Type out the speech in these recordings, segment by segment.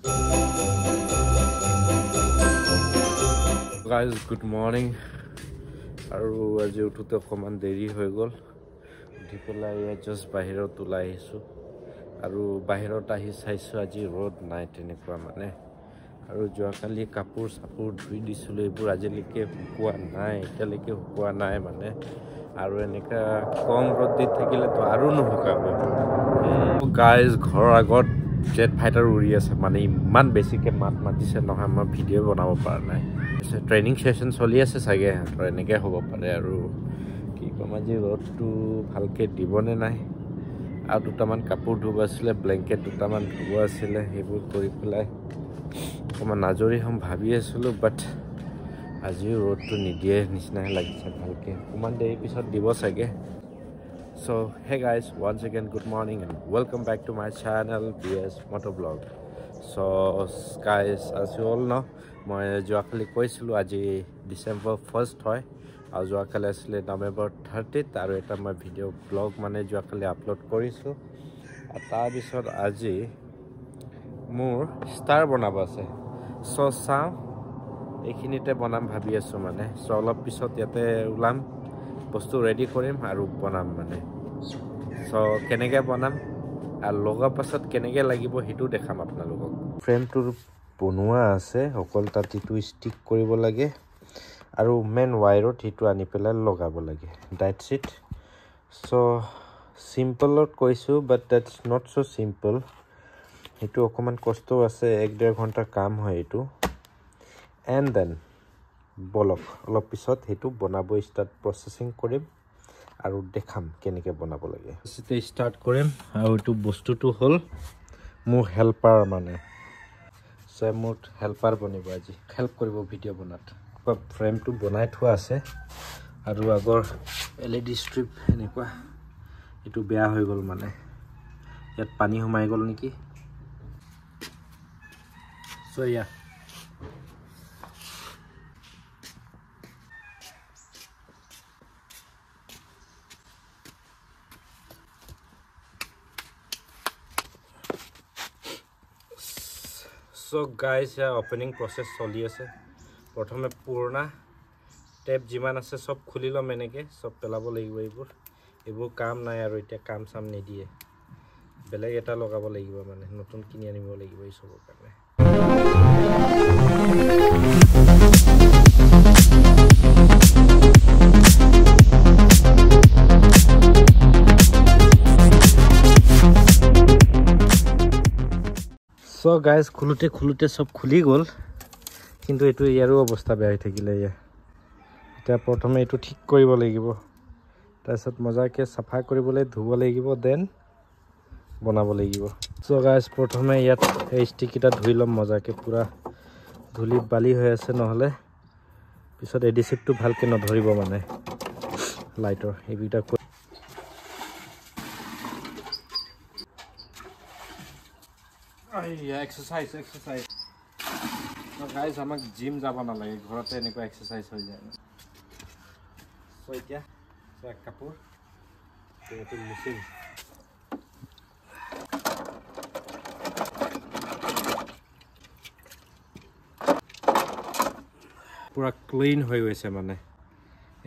Guys, good morning. আৰু আজি উঠোতে অকমান দেৰি হৈ গ'ল। উঠি পেলাই জাষ্ট বাহিৰত ওলাই আহিছোঁ আৰু বাহিৰত আহি চাইছোঁ আজি ৰ'দ নাই তেনেকুৱা মানে। আৰু যোৱাকালি কাপোৰ চাপোৰ ধুই দিছিলোঁ, এইবোৰ আজিলৈকে শুকোৱা নাই, এতিয়ালৈকে শুকোৱা নাই মানে। আৰু এনেকা কম ৰ'দ দি থাকিলেতো আৰু নুশুকাব। গাইজ ঘৰৰ আগত জেট ফাইটাৰ উৰি আছে মানে, ইমান বেছিকৈ মাত মাতিছে নহয়, মই ভিডিঅ' বনাব পৰা নাই। ট্ৰেইনিং ছেশ্যন চলি আছে চাগে সিহঁতৰ, এনেকৈ হ'ব পাৰে। আৰু কি ক'ম, আজি ৰ'দটো ভালকৈ দিবনে নাই। আৰু দুটামান কাপোৰ ধুব আছিলে, ব্লেংকেট দুটামান ধুব আছিলে, সেইবোৰ কৰি পেলাই অকণমান আজৰি হ'ম ভাবি আছিলোঁ। বাট আজিও ৰ'দটো নিদিয়ে নিচিনাহে লাগিছে ভালকৈ, অকণমান দেৰি পিছত দিব চাগে। So hey guys, once again good morning and welcome back to my channel BS Motovlog. So guys, as you all know, মই যোৱাকালি কৈছিলোঁ আজি ডিচেম্বৰ 1st হয় আৰু যোৱাকালি আছিলে নৱেম্বৰ 30th, আৰু এটা মই ভিডিঅ' ব্লগ মানে যোৱাকালি আপলোড কৰিছোঁ। আৰু তাৰপিছত আজি মোৰ ষ্টাৰ বনাব আছে। চ' চাওঁ, এইখিনিতে বনাম ভাবি আছোঁ মানে। চ' অলপ পিছত ইয়াতে ওলাম, বস্তু ৰেডি কৰিম আৰু বনাম মানে। চ' কেনেকৈ বনাম আৰু লগাৰ পাছত কেনেকৈ লাগিব সেইটো দেখাম আপোনালোকক। ফ্ৰেমটোৰ বনোৱা আছে, অকল তাত ইটো ষ্টিক কৰিব লাগে আৰু মেইন ৱায়াৰত সেইটো আনি পেলাই লগাব লাগে, ডাইট চিট। চ' চিম্পলত কৈছোঁ, বাট ডেটছ নট চ' চিম্পল। সেইটো অকণমান কষ্টও আছে, 1-1.5 ঘণ্টাৰ কাম হয় এইটো। এণ্ড দেন বলক অলপ পিছত সেইটো বনাব প্ৰচেছিং কৰিম আৰু দেখাম কেনেকৈ বনাব লাগে। ষ্টাৰ্ট কৰিম। আৰু এইটো বস্তুটো হ'ল মোৰ হেল্পাৰ মানে, মোৰ হেল্পাৰ বনিব আজি, হেল্প কৰিব ভিডিঅ' বনাত। ফ্ৰেমটো বনাই থোৱা আছে আৰু আগৰ LED ষ্ট্ৰিপ এনেকুৱা, এইটো বেয়া হৈ গ'ল মানে, ইয়াত পানী সোমাই গ'ল নেকি। চ' ইয়া চ' গাইজ, অপেনিং প্ৰচেছ চলি আছে। প্ৰথমে পুৰণা টেপ যিমান আছে চব খুলি ল'ম, এনেকৈ চব পেলাব লাগিব। এইবোৰ কাম নাই আৰু এতিয়া, কাম চাম নিদিয়ে, বেলেগ এটা লগাব লাগিব মানে, নতুন কিনি আনিব লাগিব এই চবৰ কাৰণে। চ' গাইজ, খোলোতে চব খুলি গ'ল, কিন্তু এইটো ইয়াৰো অৱস্থা বেয়া হৈ থাকিলে। এতিয়া প্ৰথমে এইটো ঠিক কৰিব লাগিব, তাৰপিছত মজাকৈ চাফা কৰিবলৈ ধুব লাগিব, দেন বনাব লাগিব। চ' গাইজ, প্ৰথমে ইয়াত এই ষ্টিককেইটা ধুই ল'ম মজাকৈ, পূৰা ধূলি বালি হৈ আছে, নহ'লে পিছত এডিচিভটো ভালকৈ নধৰিব মানে লাইটৰ এইকেইটা। এক্সাৰচাইজ গাইজ, আমাক জিম যাব নালাগে, ঘৰতে এনেকুৱা এক্সাৰচাইজ হৈ যায়। চ' এতিয়া এক কাপোৰ এইটো মেচিন, পূৰা ক্লিন হৈ গৈছে মানে।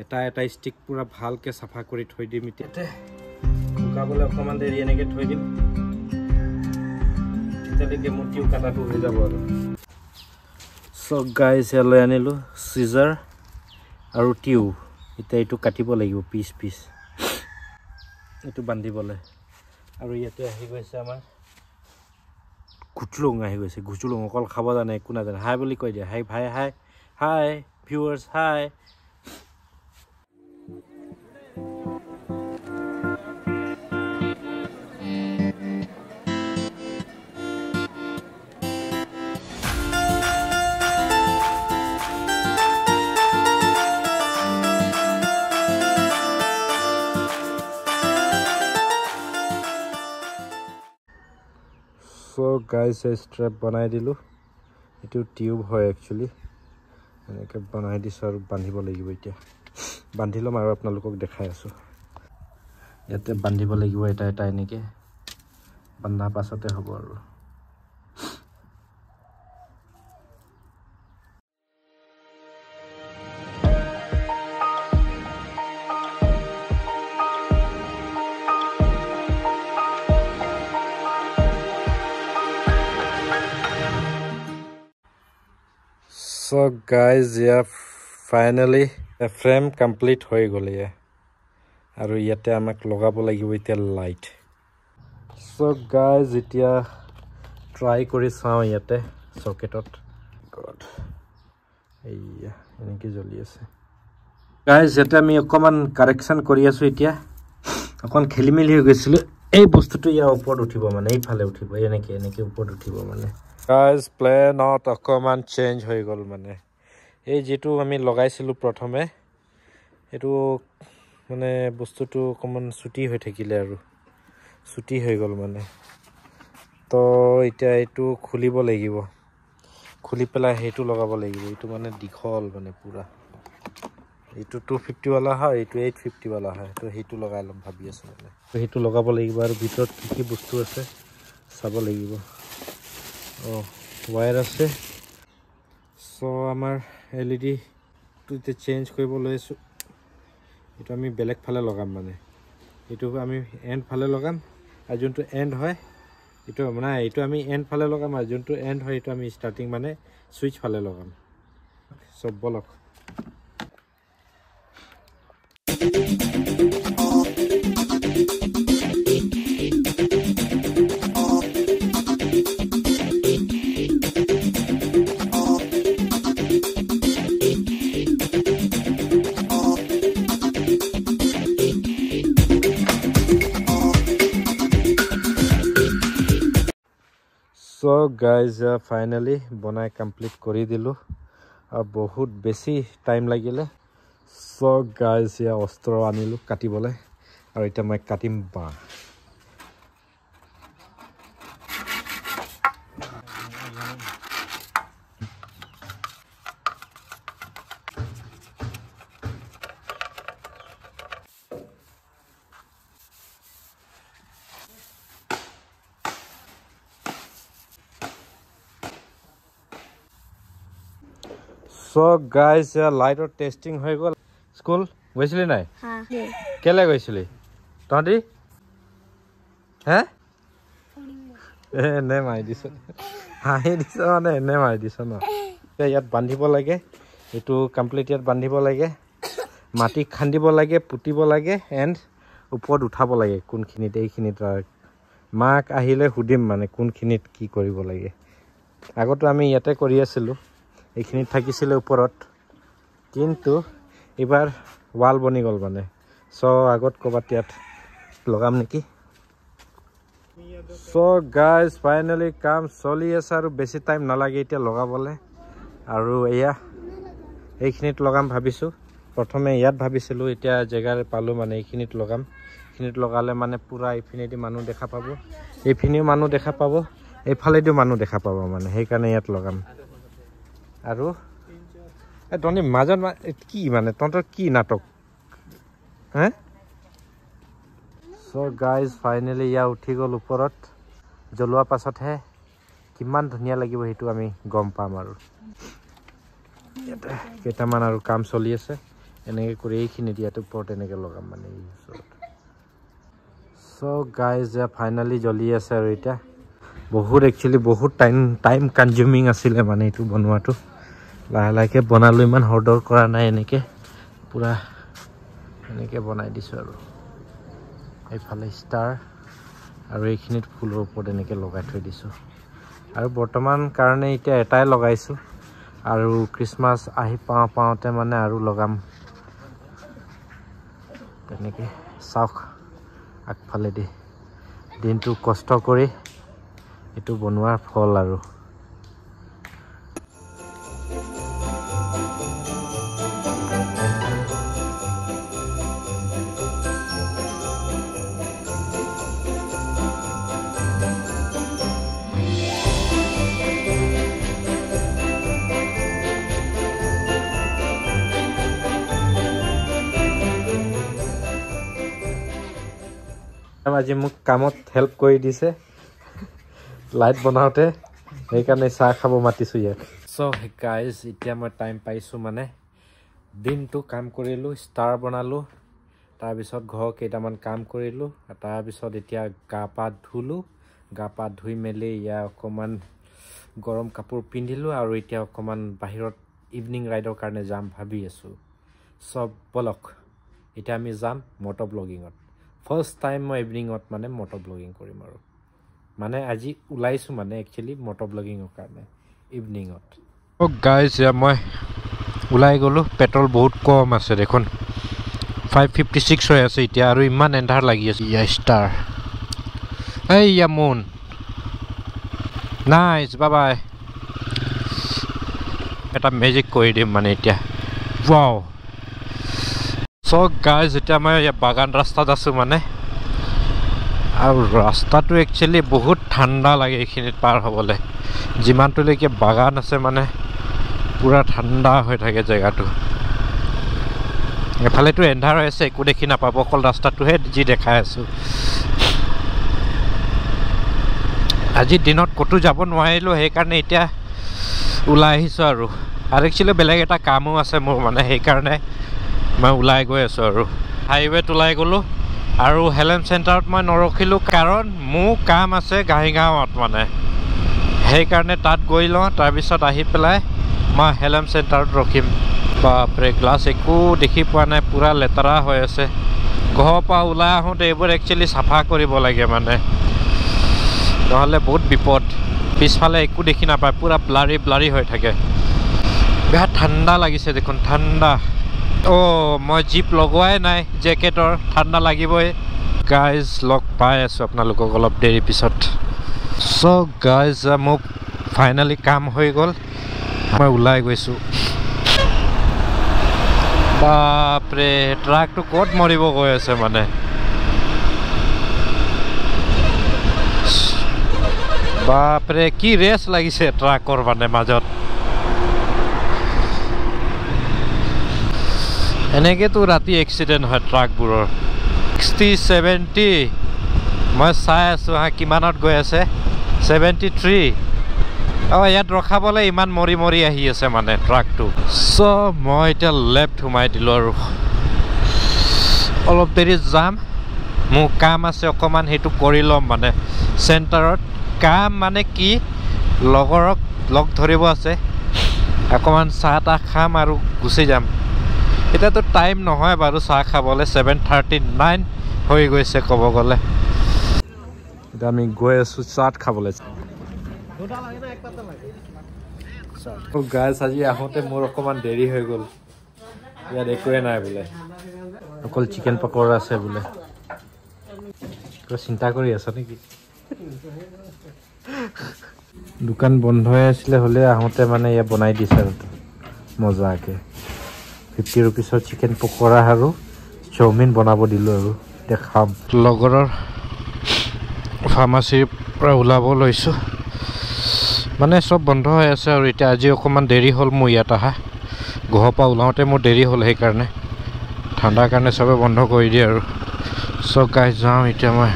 এটা ষ্টিক পূৰা ভালকৈ চাফা কৰি থৈ দিম। এতিয়াতে শুকাবলৈ অকণমান দেৰি এনেকৈ থৈ দিম, তেতিয়ালৈকে মোৰ টিউ কাটাটো হৈ যাব আৰু। চ' গাইজ, ইয়ালৈ আনিলোঁ চিজাৰ আৰু টিউ। এতিয়া এইটো কাটিব লাগিব পিচ পিচ, এইটো বান্ধিবলৈ। আৰু ইয়াতে আহি গৈছে আমাৰ ঘুচুলুং, অকল খাব জানে, একো নাজানে। হাই বুলি কৈ দিয়া, হাই ভাই, হাই ভিউৱাৰ্ছ, হাই। চ' গাইজ, ষ্ট্ৰেপ বনাই দিলোঁ, এইটো টিউব হয় একচুৱেলি, এনেকৈ বনাই দিছোঁ আৰু বান্ধিব লাগিব। এতিয়া বান্ধি ল'ম আৰু আপোনালোকক দেখাই আছোঁ। ইয়াতে বান্ধিব লাগিব এটা এনেকৈ, বান্ধাৰ পাছতে হ'ব আৰু। So guys, yeah, finally the frame complete হৈ গ'ল ইয়া আৰু ইয়াতে আমাক লগাব লাগিব এতিয়া লাইট so guys এতিয়া ট্ৰাই কৰি চাও ইয়াতে সকেটত গড এইয়া এনেকৈ জ্বলি আছে guys এটা আমি অকমান কাৰেকচন কৰি আছো এতিয়া অকন খেলিমেলি হৈ গৈছিল এই বস্তুটো ইয়া ওপৰত উঠিব মানে এই ফালে উঠিব এনেকৈ ওপৰত উঠিব মানে guys plan out অকমান চেঞ্জ হৈ গ'ল মানে এই যেটো আমি লগাইছিলো প্ৰথমে এটো মানে বস্তুটো অকমান ছুটি হৈ থাকিলে আৰু ছুটি হৈ গ'ল মানে তো এটা এটো খুলিব লাগিব খুলি পেলাই হেতু লগাব লাগিব এটো মানে দিখল মানে পুৰা এটো 250 वाला হয় এটো 850 वाला হয় তো হেতু লগাই লম ভাবি আছো মানে তো হেতু লগাব লাগিব আৰু ভিতৰত কি বস্তু আছে চাব লাগিব ও ওয়্যাৰ আছে সো আমাৰ এলইডি টুতে চেঞ্জ কৰিব লৈছো এটো আমি বেলেগ ফালে লগাম মানে এটো আমি এন্ড ফালে লগাম আৰু যোনটো এন্ড হয় এটো মানে এটো আমি এন্ড ফালে লগাম আৰু যোনটো এন্ড হয় এটো আমি স্টার্টিং মানে সুইচ ফালে লগাম সব বলক So guys finally bonai complete kori dilu aru bahut beshi time lagile so guys ya ostro anilu katibole aru eta mai katim ba So guys light or testing hoy gol school goisili nai ha kele goisili todi ha ne mai diso ha diso ne mai diso na yat bandhibo lage etu complete yat bandhibo lage mati khandibo lage putibo lage and upor uthabo lage kun khinit ei khinit mak ahile hudim mane kun khinit ki koribo lage agoto ami yate kori asilu এইখিনি থাকিছিলে ওপৰত কিন্তু এবাৰ ওয়াল বনি গল মানে so আগত কবাত ইয়াত লগাম নেকি সো গাইস ফাইনালি কাম চলি আছে আৰু বেছি টাইম নালাগে এতিয়া লগাবলে আৰু এয়া এইখিনিত লগাম ভাবিছো প্ৰথমে ইয়াত ভাবিছিলো এতিয়া জেগাৰ পালো মানে এইখিনিত লগাম এইখিনিত লগালে মানে পুৰা ইফিনিটি মানুহ দেখা পাব এইফিনিও মানুহ দেখা পাব এইফালেদিও মানুহ দেখা পাব মানে সেই কাৰণে ইয়াত লগাম আৰু তনি মাজত কি মানে তন্তৰ কি নাটক হে সো গাইস ফাইনালি ইয়া উঠি গল ওপৰত জ্বলোৱা পাছতহে কিমান ধুনিয়া লাগিব হেতু আমি গম পাম আৰু এটা কেটামান আৰু কাম চলি আছে এনেকে কৰি এইখিনি দিয়াটো ওপৰত এনেকে লগাম মানে সো গাইস ইয়া ফাইনালি জ্বলি আছে আৰু এটা বহুত একচুয়ালি বহুত টাইম কনজিউমিং আছিল মানে এটো বনোৱাটো লাহে বনালো ইমান হৰ্ডৰ কৰা নাই এনেকে পুৰা এনেকে বনাই দিছো আৰু এইফালে ষ্টাৰ আৰু এইখিনিত ফুলৰ ওপৰত এনেকে লগাই থৈ দিছো আৰু বৰ্তমান কাৰণে এতিয়া এটাই লগাইছো আৰু ক্ৰিসমাস আহি পাওঁতে মানে আৰু লগাম এনেকে সাউক আগফালে দি দিনটো কষ্ট কৰি এটো বনোৱাৰ ফল আৰু আজি মোক কামত হেল্প কৰি দিছে লাইট বনাওতে এই কাৰণে চাহ খাব মাতিছো ইয়াক সো গাইস এতিয়া মই টাইম পাইছো মানে দিনটো কাম কৰিলো ষ্টাৰ বনালো তাৰ পিছত ঘৰ কেইটামান কাম কৰিলো তাৰ পিছত এতিয়া গা পা ধুই মেলি ইয়া অকমান গৰম কাপোৰ পিন্ধিলো আৰু এতিয়া অকমান বাহিৰত ইভিনিং ৰাইডৰ কাৰণে যাম ভাবি আছোঁ সব বলক এতিয়া আমি যাম মটৰ ব্লগিঙত ফাৰ্ষ্ট টাইম মই ইভিনিঙত মানে মটৰ ব্লগিং কৰিম আৰু মানে আজি ওলাইছোঁ মানে একচুৱেলি মটৰ ব্লগিঙৰ কাৰণে ইভিনিঙত গাইজ মই ওলাই গ'লোঁ পেট্ৰল বহুত কম আছে দেখোন 556 হৈ আছে এতিয়া আৰু ইমান এন্ধাৰ লাগি আছে ইয়া ষ্টাৰ এই ইয়া মুন নাইচ বাই বাই এটা মেজিক কৰি দিম মানে এতিয়া ৱাও সো গাইজ এতিয়া মই বাগান ৰাস্তাত আছোঁ মানে আৰু ৰাস্তাটো একচুৱেলি বহুত ঠাণ্ডা লাগে এইখিনিত পাৰ হ'বলৈ যিমানটোলৈকে বাগান আছে মানে পুৰা ঠাণ্ডা হৈ থাকে জেগাটো এফালেতো এন্ধাৰ হৈ আছে একো দেখি নাপাব অকল ৰাস্তাটোহে যি দেখাই আছোঁ আজি দিনত ক'তো যাব নোৱাৰিলোঁ সেইকাৰণে এতিয়া ওলাই আহিছোঁ আৰু একচুৱেলি বেলেগ এটা কামো আছে মোৰ মানে সেইকাৰণে মই ওলাই গৈ আছোঁ আৰু হাইৱেত ওলাই গ'লোঁ আৰু হেলেম চেণ্টাৰত মই নৰখিলোঁ কাৰণ মোৰ কাম আছে ঘাঁহিগাঁৱত মানে সেইকাৰণে তাত গৈ লওঁ তাৰপিছত আহি পেলাই মই হেলেম চেণ্টাৰত ৰখিম বাপৰে গ্লাছ একো দেখি পোৱা নাই পুৰা লেতেৰা হৈ আছে ঘৰৰ পৰা ওলাই আহোঁতে এইবোৰ একচুৱেলি চাফা কৰিব লাগে মানে নহ'লে বহুত বিপদ পিছফালে একো দেখি নাপায় পুৰা ব্লাৰি ব্লাৰি হৈ থাকে বিৰাট ঠাণ্ডা লাগিছে দেখোন ঠাণ্ডা মই জিপ লগোৱাই নাই জেকেটৰ ঠাণ্ডা লাগিবই গাইজ লগ পাই আছোঁ আপোনালোকক অলপ দেৰি পিছত চ' গাইজ মোক ফাইনেলি কাম হৈ গ'ল মই ওলাই গৈছোঁ বাপৰে ট্ৰাকটো ক'ত মৰিব গৈ আছে মানে বাপৰে কি ৰেচ লাগিছে ট্ৰাকৰ মানে মাজত এনেকৈতো ৰাতি এক্সিডেণ্ট হয় ট্ৰাকবোৰৰ 60-70 মই চাই আছোঁ কিমানত গৈ আছে 73 ইয়াত ৰখাবলৈ ইমান মৰি মৰি আহি আছে মানে ট্ৰাকটো চ' মই এতিয়া লেফ্ট সোমাই দিলোঁ আৰু অলপ দেৰি যাম মোৰ কাম আছে অকণমান সেইটো কৰি ল'ম মানে চেণ্টাৰত কাম মানে কি লগৰক লগ ধৰিব আছে অকণমান চাহ তাহ খাম আৰু গুচি যাম এতিয়াতো টাইম নহয় বাৰু চাহ খাবলৈ 7:39 হৈ গৈছে ক'ব গ'লে এতিয়া আমি গৈ আছোঁ চাহ খাবলৈ গাইজ আজি আহোঁতে মোৰ অকণমান দেৰি হৈ গ'ল ইয়াত একোৱে নাই বোলে অকল চিকেন পকৰা আছে বোলে কিবা চিন্তা কৰি আছ নেকি দোকান বন্ধ হৈ আছিলে হ'লে আহোঁতে মানে ইয়াত বনাই দিছে আৰু মজাকৈ 50 rupeesৰ চিকেন পকৰা আৰু চাওমিন বনাব দিলোঁ আৰু এতিয়া খাম লগৰৰ ফাৰ্মাচীৰ পৰা ওলাব লৈছোঁ মানে চব বন্ধ হৈ আছে আৰু এতিয়া আজি অকণমান দেৰি হ'ল মোৰ ইয়াত অহা ঘৰৰ পৰা ওলাওঁতে মোৰ দেৰি হ'ল সেইকাৰণে ঠাণ্ডাৰ কাৰণে চবে বন্ধ কৰি দিয়ে আৰু চব গাই যাওঁ এতিয়া মই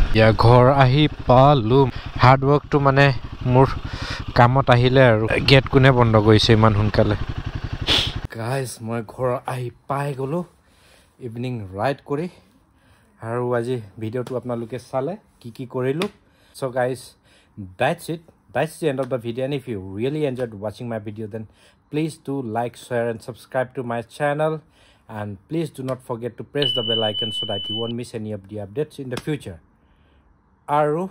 এতিয়া ঘৰ আহি পালোঁ হাৰ্ডৱৰ্কটো মানে মোৰ কামত আহিলে আৰু গেট কোনে বন্ধ কৰিছে ইমান সোনকালে গাইজ মই ঘৰ আহি পাই গ'লোঁ ইভিনিং ৰাইড কৰি আৰু আজি ভিডিঅ'টো আপোনালোকে চালে কি কৰিলোঁ চ' guys that's the end of the video and if you really enjoyed watching my video then please do like share and subscribe to my channel and please do not forget to press the bell icon so that you won't miss any of the updates in the future aru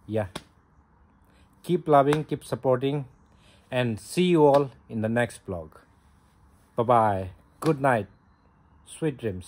yeah keep loving keep supporting and see you all in the next vlog bye bye good night sweet dreams